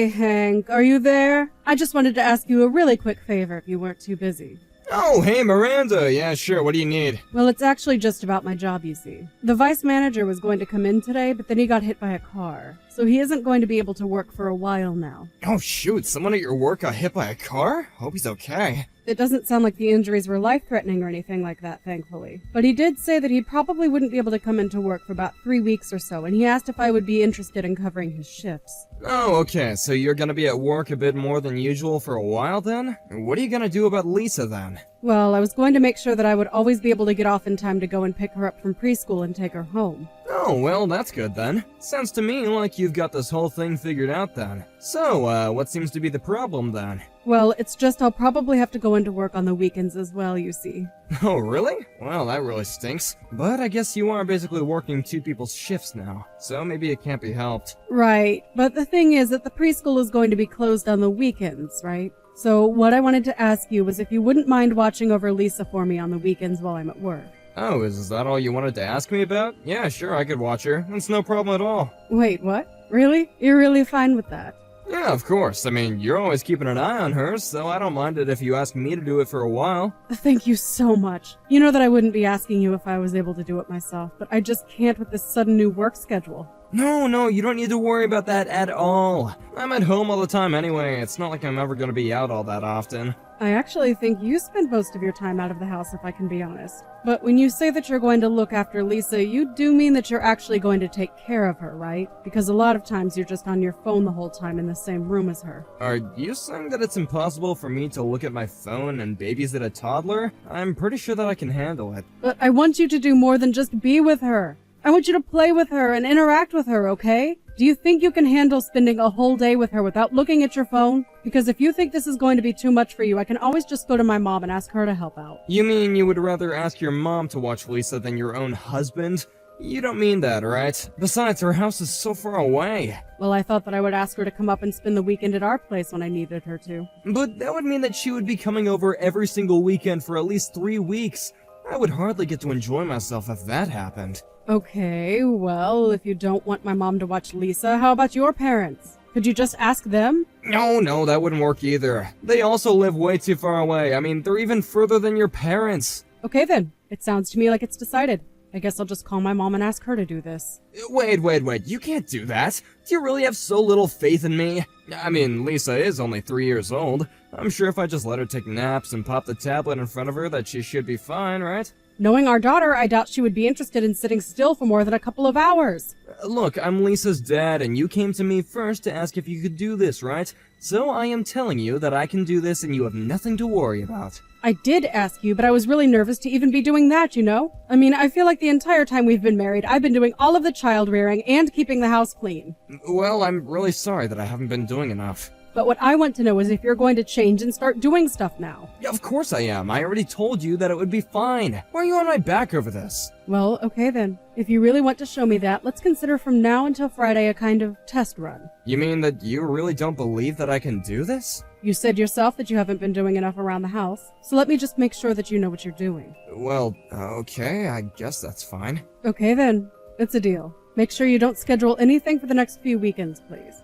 Hey, Hank, are you there? I just wanted to ask you a really quick favor if you weren't too busy. Oh, hey, Miranda. Yeah, sure. What do you need? Well, it's actually just about my job, you see. The vice manager was going to come in today, but then he got hit by a car. So he isn't going to be able to work for a while now. Oh, shoot. Someone at your work got hit by a car? Hope he's okay. It doesn't sound like the injuries were life-threatening or anything like that, thankfully. But he did say that he probably wouldn't be able to come into work for about 3 weeks or so, and he asked if I would be interested in covering his shifts. Oh, okay. So you're gonna be at work a bit more than usual for a while then? What are you gonna do about Lisa then? Well, I was going to make sure that I would always be able to get off in time to go and pick her up from preschool and take her home. Oh, well, that's good then. Sounds to me like you've got this whole thing figured out then. So, what seems to be the problem then? Well, it's just I'll probably have to go into work on the weekends as well, you see. Oh, really? Well, that really stinks. But I guess you are basically working two people's shifts now, so maybe it can't be helped. Right, but the thing is that the preschool is going to be closed on the weekends, right? So what I wanted to ask you was if you wouldn't mind watching over Lisa for me on the weekends while I'm at work. Oh, is that all you wanted to ask me about? Yeah, sure, I could watch her. That's no problem at all. Wait, what? Really? You're really fine with that? Yeah, of course. I mean, you're always keeping an eye on her, so I don't mind it if you ask me to do it for a while. Thank you so much. You know that I wouldn't be asking you if I was able to do it myself, but I just can't with this sudden new work schedule. No, you don't need to worry about that at all. I'm at home all the time anyway. It's not like I'm ever gonna be out all that often. I actually think you spend most of your time out of the house, if I can be honest. But when you say that you're going to look after Lisa, you do mean that you're actually going to take care of her, right? Because a lot of times you're just on your phone the whole time in the same room as her. Are you saying that it's impossible for me to look at my phone and babysit a toddler? I'm pretty sure that I can handle it. But I want you to do more than just be with her. I want you to play with her and interact with her, okay? Do you think you can handle spending a whole day with her without looking at your phone? Because if you think this is going to be too much for you, I can always just go to my mom and ask her to help out. You mean you would rather ask your mom to watch Lisa than your own husband? You don't mean that, right? Besides, her house is so far away. Well, I thought that I would ask her to come up and spend the weekend at our place when I needed her to. But that would mean that she would be coming over every single weekend for at least 3 weeks. I would hardly get to enjoy myself if that happened. Okay, well, if you don't want my mom to watch Lisa, how about your parents? Could you just ask them? No, that wouldn't work either. They also live way too far away. I mean, they're even further than your parents. Okay then, it sounds to me like it's decided. I guess I'll just call my mom and ask her to do this. Wait, you can't do that. Do you really have so little faith in me? I mean, Lisa is only 3 years old. I'm sure if I just let her take naps and pop the tablet in front of her that she should be fine, right? Knowing our daughter, I doubt she would be interested in sitting still for more than a couple of hours. Look, I'm Lisa's dad, and you came to me first to ask if you could do this, right? So I am telling you that I can do this and you have nothing to worry about. I did ask you, but I was really nervous to even be doing that, you know? I mean, I feel like the entire time we've been married, I've been doing all of the child rearing and keeping the house clean. Well, I'm really sorry that I haven't been doing enough. But what I want to know is if you're going to change and start doing stuff now. Yeah, of course I am. I already told you that it would be fine. Why are you on my back over this? Well, okay then. If you really want to show me that, let's consider from now until Friday a kind of test run. You mean that you really don't believe that I can do this? You said yourself that you haven't been doing enough around the house, so let me just make sure that you know what you're doing. Well, okay, I guess that's fine. Okay then. It's a deal. Make sure you don't schedule anything for the next few weekends, please.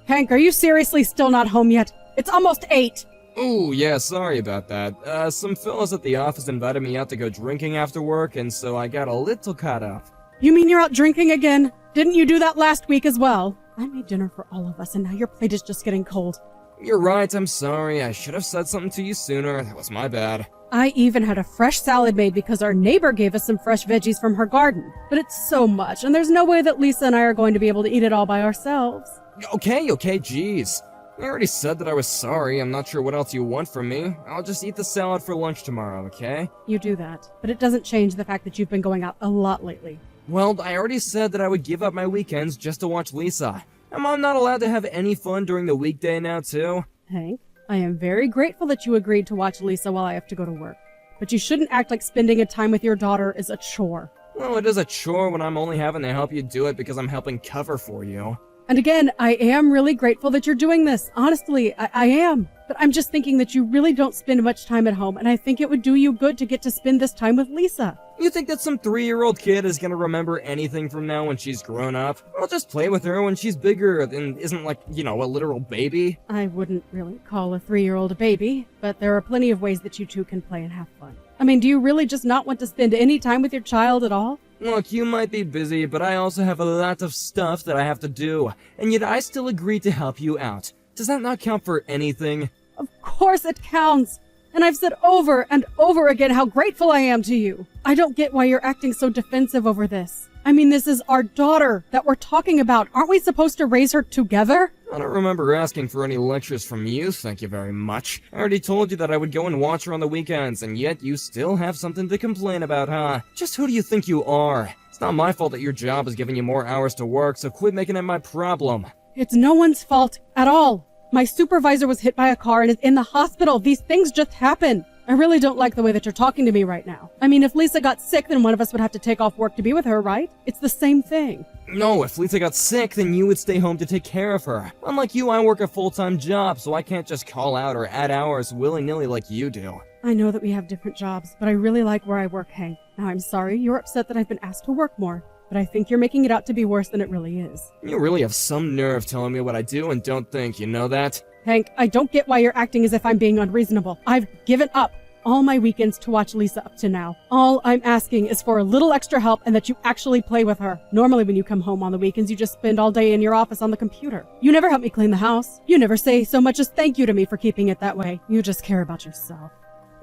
Hank, are you seriously still not home yet? It's almost 8! Ooh, yeah, sorry about that. Some fellas at the office invited me out to go drinking after work, and so I got a little caught up. You mean you're out drinking again? Didn't you do that last week as well? I made dinner for all of us, and now your plate is just getting cold. You're right, I'm sorry. I should have said something to you sooner. That was my bad. I even had a fresh salad made because our neighbor gave us some fresh veggies from her garden. But it's so much, and there's no way that Lisa and I are going to be able to eat it all by ourselves. Okay, jeez. I already said that I was sorry. I'm not sure what else you want from me. I'll just eat the salad for lunch tomorrow, okay? You do that, but it doesn't change the fact that you've been going out a lot lately. Well, I already said that I would give up my weekends just to watch Lisa. Am I not allowed to have any fun during the weekday now, too? Hank, I am very grateful that you agreed to watch Lisa while I have to go to work. But you shouldn't act like spending a time with your daughter is a chore. Well, it is a chore when I'm only having to help you do it because I'm helping cover for you. And again, I am really grateful that you're doing this. Honestly, I am. But I'm just thinking that you really don't spend much time at home, and I think it would do you good to get to spend this time with Lisa. You think that some 3-year-old kid is gonna remember anything from now when she's grown up? I'll just play with her when she's bigger and isn't like, a literal baby. I wouldn't really call a 3-year-old a baby, but there are plenty of ways that you two can play and have fun. I mean, do you really just not want to spend any time with your child at all? Look, you might be busy, but I also have a lot of stuff that I have to do, and yet I still agreed to help you out. Does that not count for anything? Of course it counts! And I've said over and over again how grateful I am to you. I don't get why you're acting so defensive over this. I mean, this is our daughter that we're talking about. Aren't we supposed to raise her together? I don't remember asking for any lectures from you, thank you very much. I already told you that I would go and watch her on the weekends, and yet you still have something to complain about, huh? Just who do you think you are? It's not my fault that your job is giving you more hours to work, so quit making it my problem. It's no one's fault at all. My supervisor was hit by a car and is in the hospital. These things just happen. I really don't like the way that you're talking to me right now. I mean, if Lisa got sick, then one of us would have to take off work to be with her, right? It's the same thing. No, if Lisa got sick, then you would stay home to take care of her. Unlike you, I work a full-time job, so I can't just call out or add hours willy-nilly like you do. I know that we have different jobs, but I really like where I work, Hank. Now, I'm sorry you're upset that I've been asked to work more, but I think you're making it out to be worse than it really is. You really have some nerve telling me what I do and don't think, you know that? Hank, I don't get why you're acting as if I'm being unreasonable. I've given up all my weekends to watch Lisa up to now. All I'm asking is for a little extra help and that you actually play with her. Normally when you come home on the weekends, you just spend all day in your office on the computer. You never help me clean the house. You never say so much as thank you to me for keeping it that way. You just care about yourself.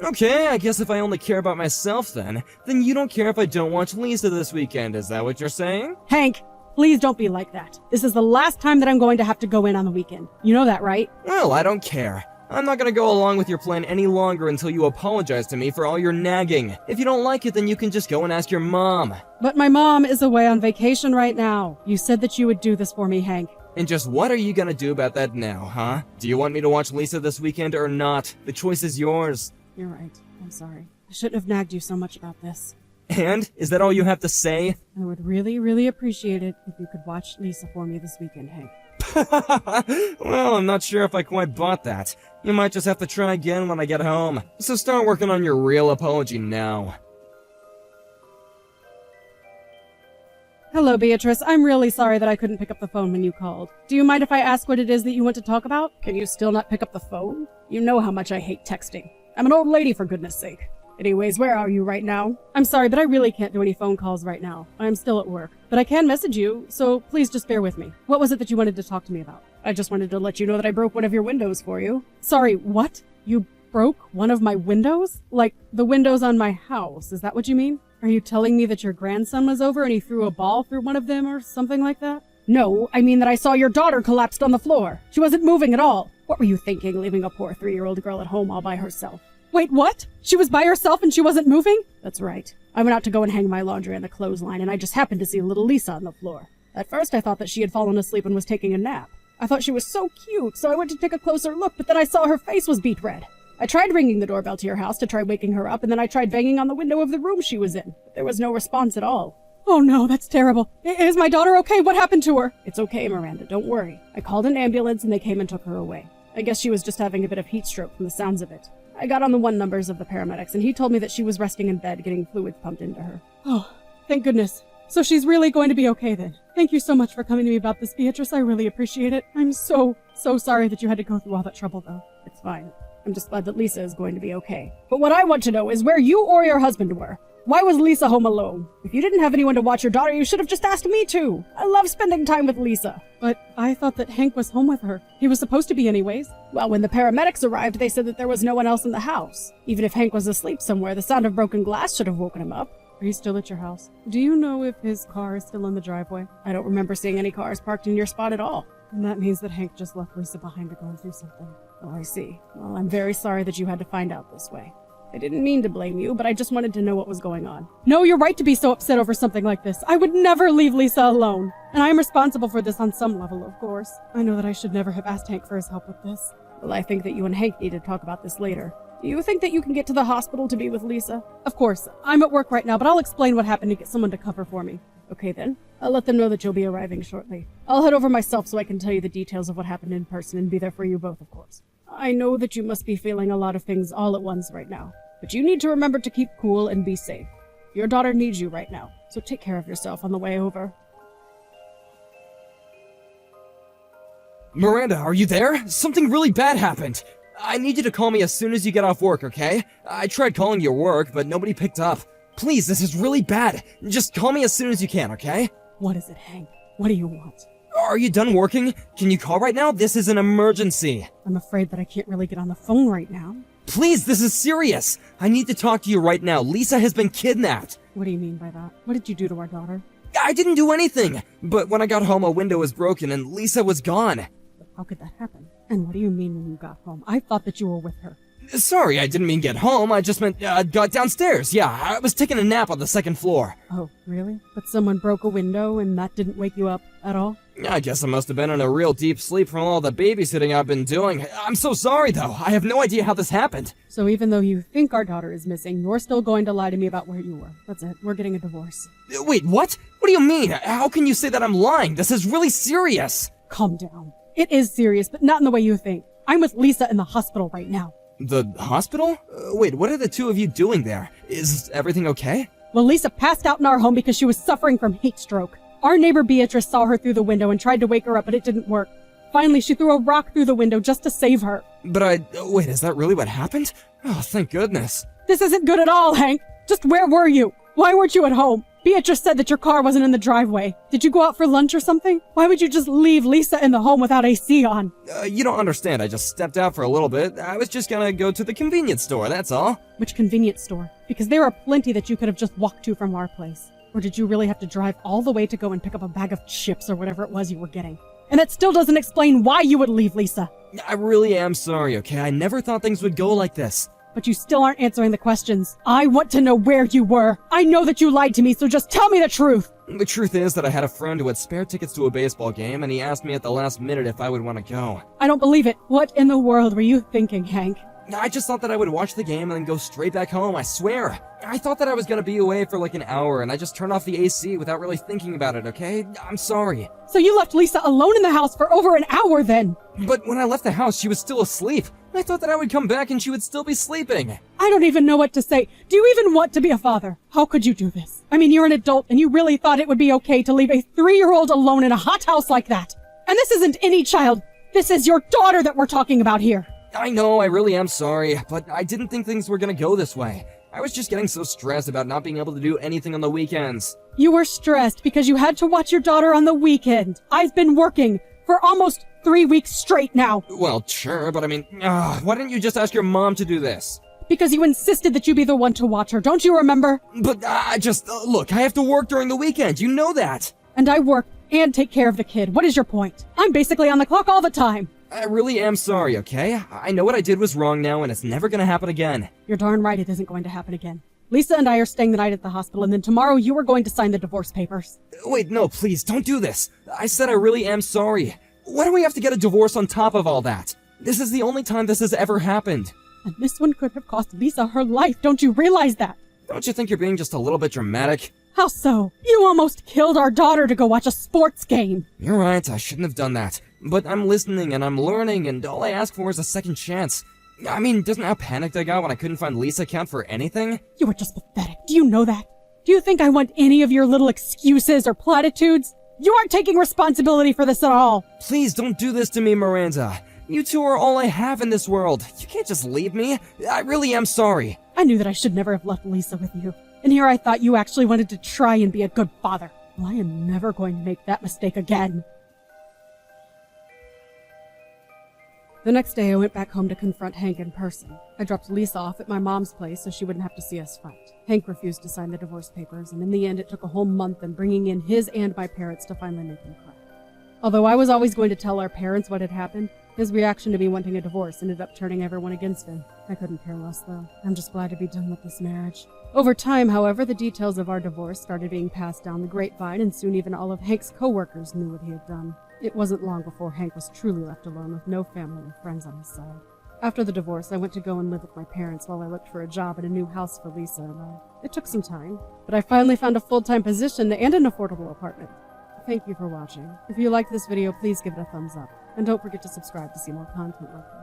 Okay, I guess if I only care about myself then you don't care if I don't watch Lisa this weekend, is that what you're saying? Hank, please don't be like that. This is the last time that I'm going to have to go in on the weekend. You know that, right? Well, I don't care. I'm not gonna go along with your plan any longer until you apologize to me for all your nagging. If you don't like it, then you can just go and ask your mom. But my mom is away on vacation right now. You said that you would do this for me, Hank. And just what are you gonna do about that now, huh? Do you want me to watch Lisa this weekend or not? The choice is yours. You're right. I'm sorry. I shouldn't have nagged you so much about this. And? Is that all you have to say? I would really, really appreciate it if you could watch Lisa for me this weekend, Hank. Well, I'm not sure if I quite bought that. You might just have to try again when I get home. So start working on your real apology now. Hello, Beatrice. I'm really sorry that I couldn't pick up the phone when you called. Do you mind if I ask what it is that you want to talk about? Can you still not pick up the phone? You know how much I hate texting. I'm an old lady, for goodness sake. Anyways, where are you right now? I'm sorry, but I really can't do any phone calls right now. I'm still at work. But I can message you, so please just bear with me. What was it that you wanted to talk to me about? I just wanted to let you know that I broke one of your windows for you. Sorry, what? You broke one of my windows? Like, the windows on my house, is that what you mean? Are you telling me that your grandson was over and he threw a ball through one of them or something like that? No, I mean that I saw your daughter collapsed on the floor. She wasn't moving at all. What were you thinking, leaving a poor 3-year-old girl at home all by herself? Wait, what? She was by herself and she wasn't moving? That's right. I went out to go and hang my laundry on the clothesline and I just happened to see little Lisa on the floor. At first I thought that she had fallen asleep and was taking a nap. I thought she was so cute, so I went to take a closer look, but then I saw her face was beet red. I tried ringing the doorbell to your house to try waking her up, and then I tried banging on the window of the room she was in. But there was no response at all. Oh no, that's terrible. Is my daughter okay? What happened to her? It's okay, Miranda, don't worry. I called an ambulance and they came and took her away. I guess she was just having a bit of heat stroke from the sounds of it. I got on the 1 numbers of the paramedics and he told me that she was resting in bed getting fluids pumped into her. Oh, thank goodness. So she's really going to be okay then. Thank you so much for coming to me about this, Beatrice. I really appreciate it. I'm so sorry that you had to go through all that trouble though. It's fine. I'm just glad that Lisa is going to be okay. But what I want to know is where you or your husband were. Why was Lisa home alone? If you didn't have anyone to watch your daughter, you should have just asked me to. I love spending time with Lisa. But I thought that Hank was home with her. He was supposed to be anyways. Well, when the paramedics arrived, they said that there was no one else in the house. Even if Hank was asleep somewhere, the sound of broken glass should have woken him up. Are you still at your house? Do you know if his car is still in the driveway? I don't remember seeing any cars parked in your spot at all. And that means that Hank just left Lisa behind to go through something. Oh, I see. Well, I'm very sorry that you had to find out this way. I didn't mean to blame you, but I just wanted to know what was going on. No, you're right to be so upset over something like this. I would never leave Lisa alone. And I am responsible for this on some level, of course. I know that I should never have asked Hank for his help with this. Well, I think that you and Hank need to talk about this later. Do you think that you can get to the hospital to be with Lisa? Of course. I'm at work right now, but I'll explain what happened to get someone to cover for me. Okay then. I'll let them know that you'll be arriving shortly. I'll head over myself so I can tell you the details of what happened in person and be there for you both, of course. I know that you must be feeling a lot of things all at once right now, but you need to remember to keep cool and be safe. Your daughter needs you right now, so take care of yourself on the way over. Miranda, are you there? Something really bad happened. I need you to call me as soon as you get off work, okay? I tried calling your work, but nobody picked up. Please, this is really bad. Just call me as soon as you can, okay? What is it, Hank? What do you want? Are you done working? Can you call right now? This is an emergency. I'm afraid that I can't really get on the phone right now. Please, this is serious. I need to talk to you right now. Lisa has been kidnapped. What do you mean by that? What did you do to our daughter? I didn't do anything. But when I got home, a window was broken and Lisa was gone. How could that happen? And what do you mean when you got home? I thought that you were with her. Sorry, I didn't mean get home. I just meant got downstairs. Yeah, I was taking a nap on the second floor. Oh, really? But someone broke a window and that didn't wake you up at all? I guess I must have been in a real deep sleep from all the babysitting I've been doing. I'm so sorry, though. I have no idea how this happened. So even though you think our daughter is missing, you're still going to lie to me about where you were. That's it. We're getting a divorce. Wait, what? What do you mean? How can you say that I'm lying? This is really serious. Calm down. It is serious, but not in the way you think. I'm with Lisa in the hospital right now. The hospital? Wait, what are the two of you doing there? Is everything okay? Well, Lisa passed out in our home because she was suffering from heat stroke. Our neighbor Beatrice saw her through the window and tried to wake her up, but it didn't work. Finally, she threw a rock through the window just to save her. But wait, is that really what happened? Oh, thank goodness. This isn't good at all, Hank. Just where were you? Why weren't you at home? Beatrice said that your car wasn't in the driveway. Did you go out for lunch or something? Why would you just leave Lisa in the home without AC on? You don't understand. I just stepped out for a little bit. I was just gonna go to the convenience store, that's all. Which convenience store? Because there are plenty that you could have just walked to from our place. Or did you really have to drive all the way to go and pick up a bag of chips or whatever it was you were getting? And that still doesn't explain why you would leave Lisa. I really am sorry, okay? I never thought things would go like this. But you still aren't answering the questions. I want to know where you were. I know that you lied to me, so just tell me the truth. The truth is that I had a friend who had spare tickets to a baseball game, and he asked me at the last minute if I would want to go. I don't believe it. What in the world were you thinking, Hank? I just thought that I would watch the game and then go straight back home, I swear. I thought that I was gonna be away for like an hour, and I just turned off the AC without really thinking about it, okay? I'm sorry. So you left Lisa alone in the house for over an hour then? But when I left the house, she was still asleep. I thought that I would come back and she would still be sleeping. I don't even know what to say. Do you even want to be a father? How could you do this? I mean, you're an adult and you really thought it would be okay to leave a 3-year-old alone in a hot house like that. And this isn't any child. This is your daughter that we're talking about here. I know, I really am sorry, but I didn't think things were gonna go this way. I was just getting so stressed about not being able to do anything on the weekends. You were stressed because you had to watch your daughter on the weekend. I've been working for almost 3 weeks straight now. Well, sure, but I mean, why didn't you just ask your mom to do this? Because you insisted that you be the one to watch her, don't you remember? But look, I have to work during the weekend, you know that. And I work and take care of the kid. What is your point? I'm basically on the clock all the time. I really am sorry, okay? I know what I did was wrong now, and it's never gonna happen again. You're darn right it isn't going to happen again. Lisa and I are staying the night at the hospital, and then tomorrow you are going to sign the divorce papers. Wait, no, please, don't do this. I said I really am sorry. Why do we have to get a divorce on top of all that? This is the only time this has ever happened. And this one could have cost Lisa her life, don't you realize that? Don't you think you're being just a little bit dramatic? How so? You almost killed our daughter to go watch a sports game. You're right, I shouldn't have done that. But I'm listening and I'm learning, and all I ask for is a second chance. I mean, doesn't how panicked I got when I couldn't find Lisa count for anything? You were just pathetic. Do you know that? Do you think I want any of your little excuses or platitudes? You aren't taking responsibility for this at all. Please don't do this to me, Miranda. You two are all I have in this world. You can't just leave me. I really am sorry. I knew that I should never have left Lisa with you. And here I thought you actually wanted to try and be a good father. Well, I am never going to make that mistake again. The next day, I went back home to confront Hank in person. I dropped Lisa off at my mom's place so she wouldn't have to see us fight. Hank refused to sign the divorce papers, and in the end, it took a whole month and bringing in his and my parents to finally make him cry. Although I was always going to tell our parents what had happened, his reaction to me wanting a divorce ended up turning everyone against him. I couldn't care less, though. I'm just glad to be done with this marriage. Over time, however, the details of our divorce started being passed down the grapevine, and soon even all of Hank's co-workers knew what he had done. It wasn't long before Hank was truly left alone with no family or friends on his side. After the divorce, I went to go and live with my parents while I looked for a job and a new house for Lisa and I. It took some time, but I finally found a full-time position and an affordable apartment. Thank you for watching. If you liked this video, please give it a thumbs up. And don't forget to subscribe to see more content like this.